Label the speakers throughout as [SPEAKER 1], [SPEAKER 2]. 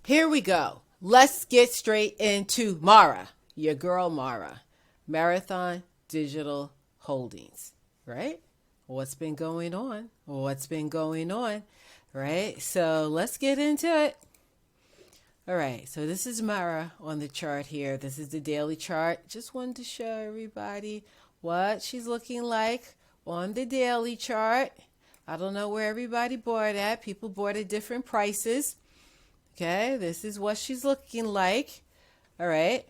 [SPEAKER 1] Here we go. Let's get straight into Mara, your girl Mara, Marathon Digital Holdings, right? What's been going on? What's been going on, right? So let's get into it. All right, so this is Mara on the chart here. This is the daily chart. Just wanted to show everybody what she's looking like on the daily chart. I don't know where everybody bought at. People bought at different prices. Okay, this is what she's looking like. All right,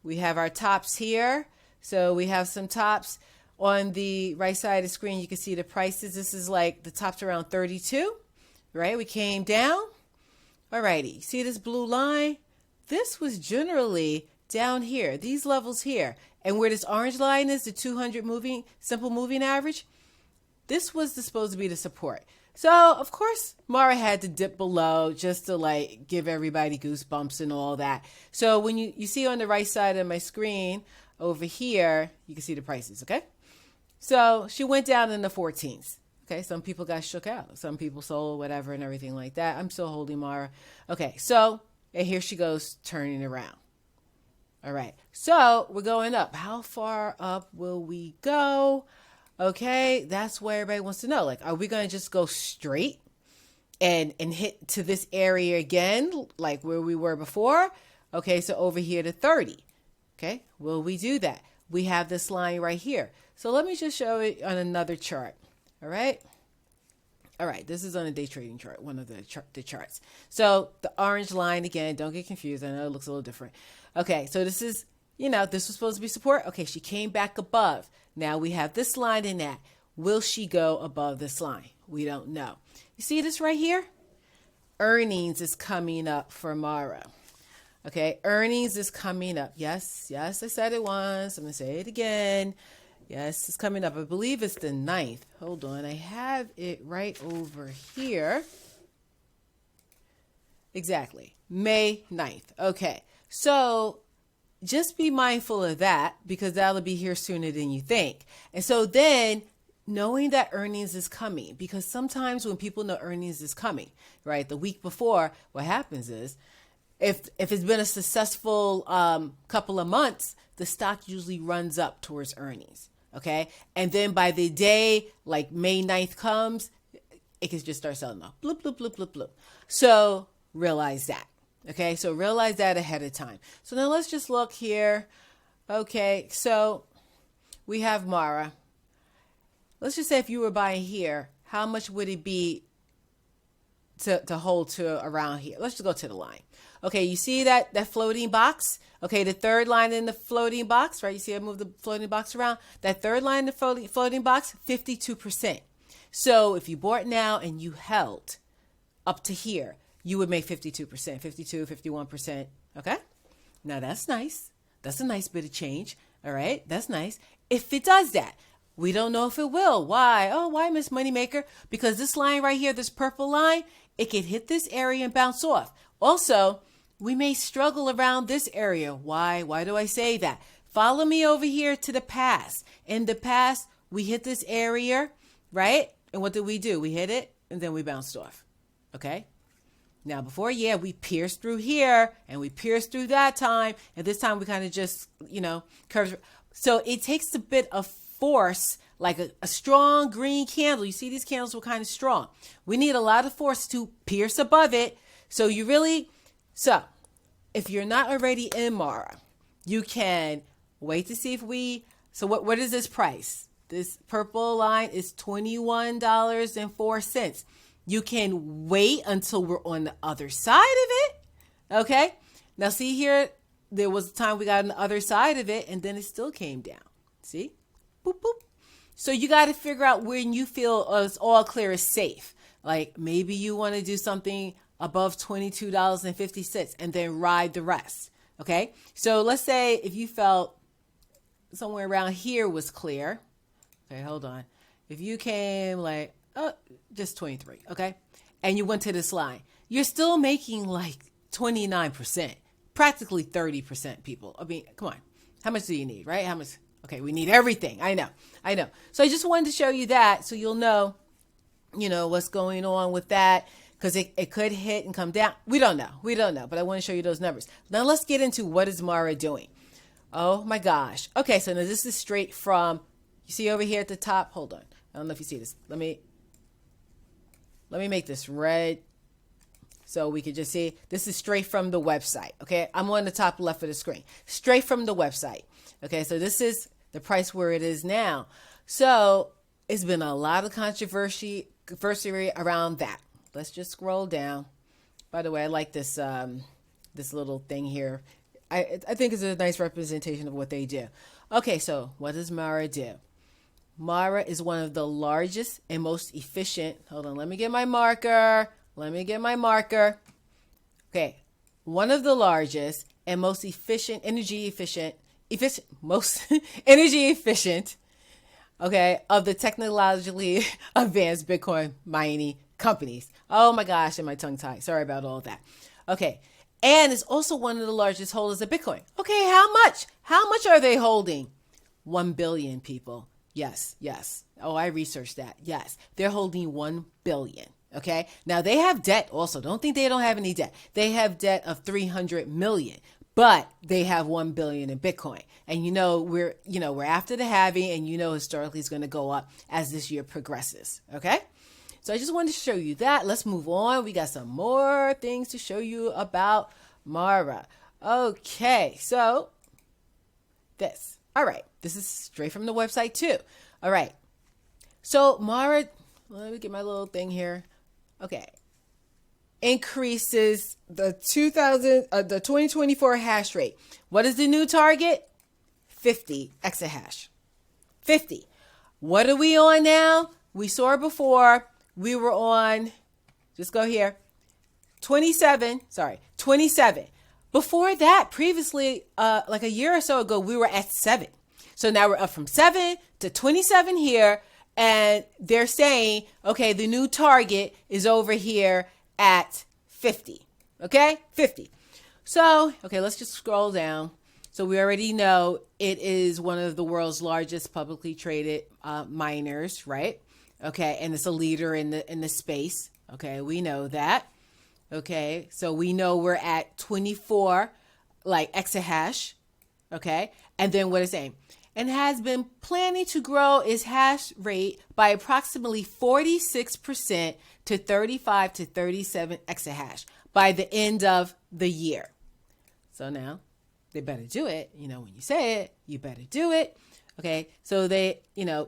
[SPEAKER 1] we have our tops here. So we have some tops on the right side of the screen. You can see the prices. This is like the tops around 32, right? We came down. Alrighty, see this blue line? This was generally down here, these levels here. And where this orange line is, the 200 simple moving average, this was supposed to be the support. So, of course, Mara had to dip below just to give everybody goosebumps and all that. So when you see on the right side of my screen over here, you can see the prices, okay? So she went down in the 14s. Okay, some people got shook out. Some people sold whatever and everything like that. I'm still holding Mara. Okay, and here she goes turning around. All right, so we're going up. How far up will we go? Okay, that's what everybody wants to know. Are we going to just go straight and hit to this area again, like where we were before? Okay, so over here to 30. Okay, will we do that? We have this line right here. So let me just show it on another chart. All right, this is on a day trading chart, one of the charts. So the orange line again, don't get confused. I know it looks a little different. Okay, so this is, this was supposed to be support. Okay, she came back above. Now we have this line in that. Will she go above this line? We don't know. You see this right here? Earnings is coming up for Mara. Okay, earnings is coming up. Yes, I said it once. I'm going to say it again. Yes, it's coming up. I believe it's the 9th. Hold on. I have it right over here. Exactly. May 9th. Okay. So just be mindful of that because that'll be here sooner than you think. And so then knowing that earnings is coming, because sometimes when people know earnings is coming, right, the week before, what happens is if it's been a successful couple of months, the stock usually runs up towards earnings. Okay. And then by the day, May 9th comes, it can just start selling off. Bloop, bloop, bloop, bloop, bloop. So realize that. Okay. So realize that ahead of time. So now let's just look here. Okay. So we have Mara. Let's just say if you were buying here, how much would it be to hold to around here? Let's just go to the line. Okay, you see that floating box? Okay, the third line in the floating box, right? You see I move the floating box around? That third line in the floating box, 52%. So if you bought now and you held up to here, you would make 52%, 52, 51%. Okay? Now that's nice. That's a nice bit of change. All right? That's nice. If it does that, we don't know if it will. Why? Oh, why, Miss Moneymaker? Because this line right here, this purple line, it can hit this area and bounce off. Also, we may struggle around this area. Why? Why do I say that? Follow me over here to the past. In the past, we hit this area, right? And what did we do? We hit it and then we bounced off. Okay? Now before, we pierced through here and we pierced through that time. And this time we kind of just, curves. So it takes a bit of force, like a strong green candle. You see these candles were kind of strong. We need a lot of force to pierce above it. So if you're not already in Mara, you can wait to see what is this price? This purple line is $21.04. You can wait until we're on the other side of it. Okay. Now see here, there was a time we got on the other side of it and then it still came down. See? Boop, boop. So you got to figure out when you feel it's all clear is safe. Maybe you want to do something above $22.50 and then ride the rest. Okay. So let's say if you felt somewhere around here was clear. Okay. Hold on. If you came just 23. Okay. And you went to this line, you're still making 29%, practically 30% people. I mean, come on. How much do you need, right? How much? Okay. We need everything. I know. So I just wanted to show you that so you'll know, what's going on with that. because it could hit and come down. We don't know. We don't know. But I want to show you those numbers. Now let's get into what is Mara doing. Oh my gosh. Okay, so now this is straight from, you see over here at the top? Hold on. I don't know if you see this. Let me make this red so we can just see. This is straight from the website. Okay, I'm on the top left of the screen. Straight from the website. Okay, so this is the price where it is now. So it's been a lot of controversy around that. Let's just scroll down. By the way, I like this this little thing here. I think it's a nice representation of what they do. Okay, so what does Mara do? Mara is one of the largest and most efficient. Hold on, let me get my marker. Okay, one of the largest and most efficient, most energy efficient, okay, of the technologically advanced Bitcoin mining companies. Oh my gosh, and my tongue tied. Sorry about all of that. Okay, and it's also one of the largest holders of Bitcoin. Okay, how much? How much are they holding? 1 billion people. Yes. Oh, I researched that. Yes, they're holding 1 billion. Okay, now they have debt also. Don't think they don't have any debt. They have debt of 300 million, but they have 1 billion in Bitcoin. And we're after the halving, and historically it's going to go up as this year progresses. Okay, so I just wanted to show you that. Let's move on. We got some more things to show you about Mara. Okay, so this. All right, this is straight from the website too. All right, so Mara, let me get my little thing here. Okay, increases the 2024 hash rate. What is the new target? 50 exahash. 50. What are we on now? We saw before. We were on, just go here, 27. Before that, previously, like a year or so ago, we were at 7. So now we're up from 7 to 27 here. And they're saying, okay, the new target is over here at 50. Okay, 50. So, okay, let's just scroll down. So we already know it is one of the world's largest publicly traded miners, right? Okay, and it's a leader in the space. Okay, we know that. Okay, so we know we're at 24 exahash. Okay, and then what is it? And has been planning to grow its hash rate by approximately 46% to 35 to 37 exahash by the end of the year. So now they better do it. When you say it, you better do it. Okay, so they,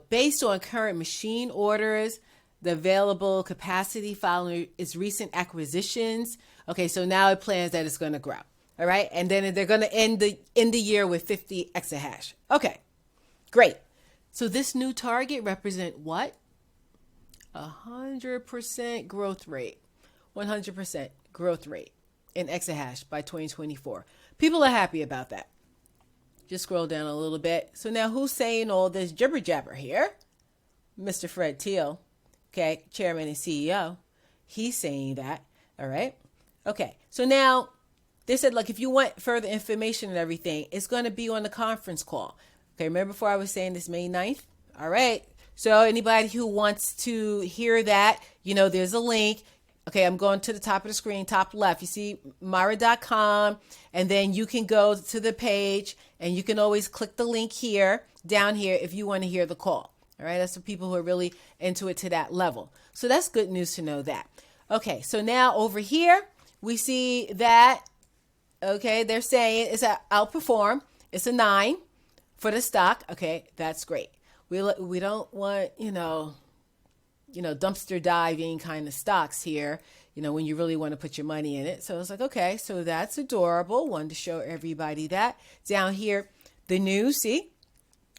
[SPEAKER 1] based on current machine orders, the available capacity following its recent acquisitions. Okay, so now it plans that it's going to grow. All right, and then they're going to end the year with 50 exahash. Okay. Great. So this new target represent what? 100% growth rate. 100% growth rate in exahash by 2024. People are happy about that. Just scroll down a little bit. So now who's saying all this jibber jabber here? Mr. Fred Thiel, okay, chairman and CEO. He's saying that. All right. Okay. So now they said, if you want further information and everything, it's going to be on the conference call. Okay, remember before I was saying this May 9th? All right. So anybody who wants to hear that, there's a link. Okay, I'm going to the top of the screen, top left. You see Mara.com, and then you can go to the page, and you can always click the link here, down here, if you want to hear the call. All right, that's for people who are really into it to that level. So that's good news to know that. Okay, so now over here, we see that, okay, they're saying it's an outperform. It's a 9. For the stock, okay, that's great. We don't want, dumpster diving kind of stocks here, when you really want to put your money in it. So it's okay, so that's adorable. Wanted to show everybody that. Down here, the news, see,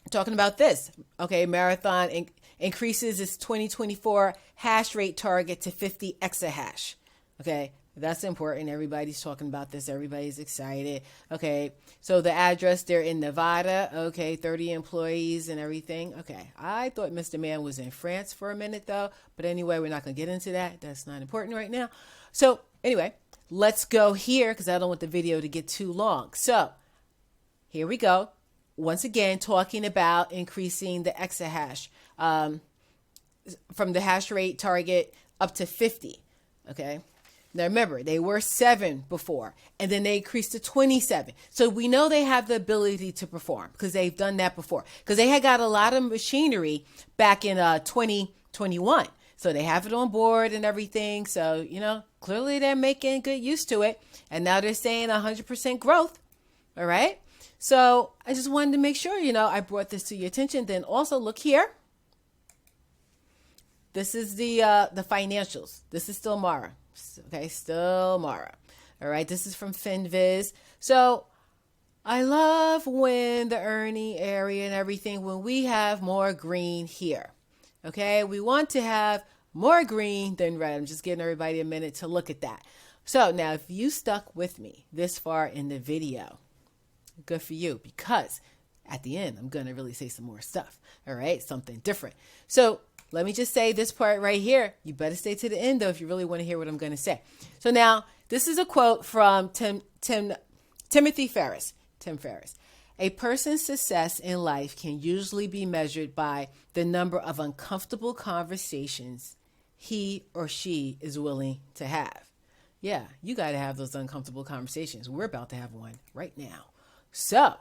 [SPEAKER 1] talking about this. Okay, Marathon increases its 2024 hash rate target to 50 exahash. Okay, that's important. Everybody's talking about this. Everybody's excited. Okay, so the address, they're in Nevada. Okay, 30 employees and everything. Okay, I thought Mr. Man was in France for a minute, though. But anyway, we're not going to get into that. That's not important right now. So anyway, let's go here because I don't want the video to get too long. So here we go. Once again, talking about increasing the exahash from the hash rate target up to 50. Okay. Now remember, they were 7 before, and then they increased to 27. So we know they have the ability to perform because they've done that before. Because they had got a lot of machinery back in 2021. So they have it on board and everything. So, clearly they're making good use to it. And now they're saying 100% growth. All right. So I just wanted to make sure, I brought this to your attention. Then also look here. This is the financials. This is still Mara. Okay, still Mara. All right, this is from FinViz. So I love when the earning area and everything, when we have more green here. Okay, we want to have more green than red. I'm just giving everybody a minute to look at that. So now if you stuck with me this far in the video, good for you, because at the end, I'm going to really say some more stuff. All right, something different. So let me just say this part right here. You better stay to the end, though, if you really want to hear what I'm going to say. So now, this is a quote from Timothy Ferriss. Tim Ferriss. A person's success in life can usually be measured by the number of uncomfortable conversations he or she is willing to have. Yeah, you got to have those uncomfortable conversations. We're about to have one right now. So,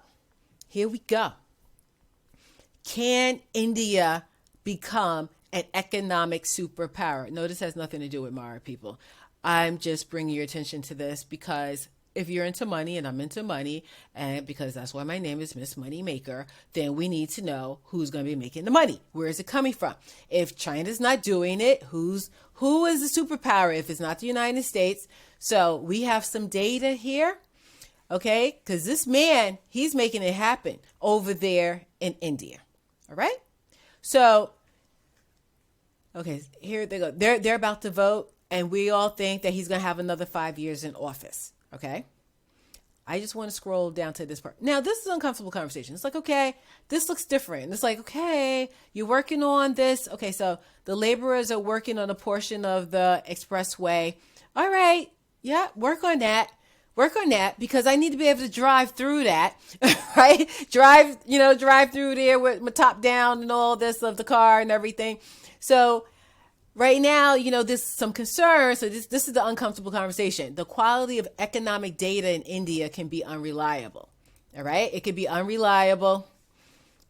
[SPEAKER 1] here we go. Can India become an economic superpower? No, this has nothing to do with Mara, people. I'm just bringing your attention to this because if you're into money and I'm into money, and because that's why my name is Miss Money Maker, then we need to know who's going to be making the money. Where is it coming from? If China's not doing it, who is the superpower if it's not the United States? So we have some data here, okay? Because this man, he's making it happen over there in India, all right? So, okay, here they go. They're about to vote, and we all think that he's going to have another 5 years in office, okay? I just want to scroll down to this part. Now, this is an uncomfortable conversation. It's like, okay, this looks different. It's like, okay, you're working on this. Okay, so the laborers are working on a portion of the expressway. All right, yeah, work on that. Work on that because I need to be able to drive through that, right? Drive through there with my top down and all this of the car and everything. So right now, there's some concern. So this is the uncomfortable conversation. The quality of economic data in India can be unreliable. All right. It can be unreliable,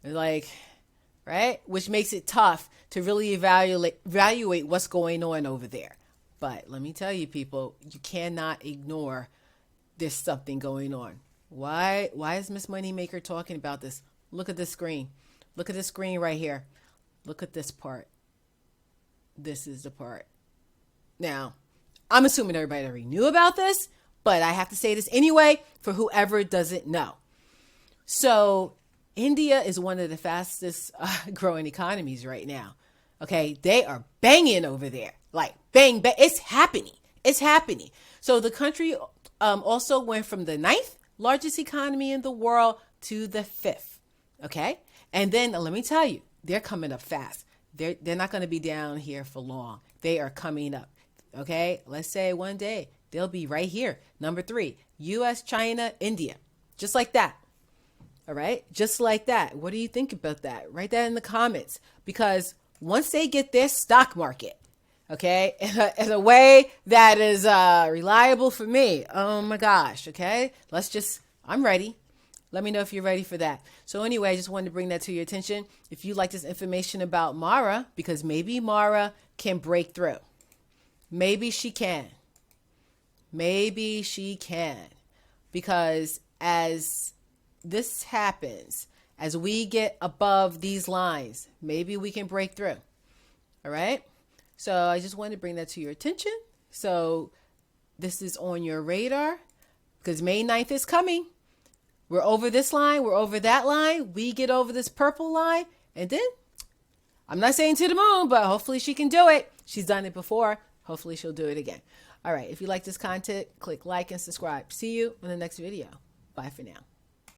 [SPEAKER 1] right? Which makes it tough to really evaluate what's going on over there. But let me tell you, people, you cannot ignore there's something going on. Why is Miss Moneymaker talking about this? Look at this screen. Look at this screen right here. Look at this part. This is the part. Now, I'm assuming everybody already knew about this, but I have to say this anyway for whoever doesn't know. So India is one of the fastest growing economies right now. Okay, they are banging over there. Like bang, bang. It's happening. It's happening. So the country also went from the 9th largest economy in the world to the 5th. Okay. And then let me tell you, they're coming up fast. They're not going to be down here for long. They are coming up. Okay. Let's say one day they'll be right here. Number 3, US, China, India. Just like that. All right. Just like that. What do you think about that? Write that in the comments, because once they get their stock market, okay, in a way that is reliable for me. Oh my gosh. Okay. I'm ready. Let me know if you're ready for that. So anyway, I just wanted to bring that to your attention. If you like this information about Mara, because maybe Mara can break through. Maybe she can. Maybe she can. Because as this happens, as we get above these lines, maybe we can break through. All right. So I just wanted to bring that to your attention. So this is on your radar because May 9th is coming. We're over this line. We're over that line. We get over this purple line. And then I'm not saying to the moon, but hopefully she can do it. She's done it before. Hopefully she'll do it again. All right. If you like this content, click like and subscribe. See you in the next video. Bye for now.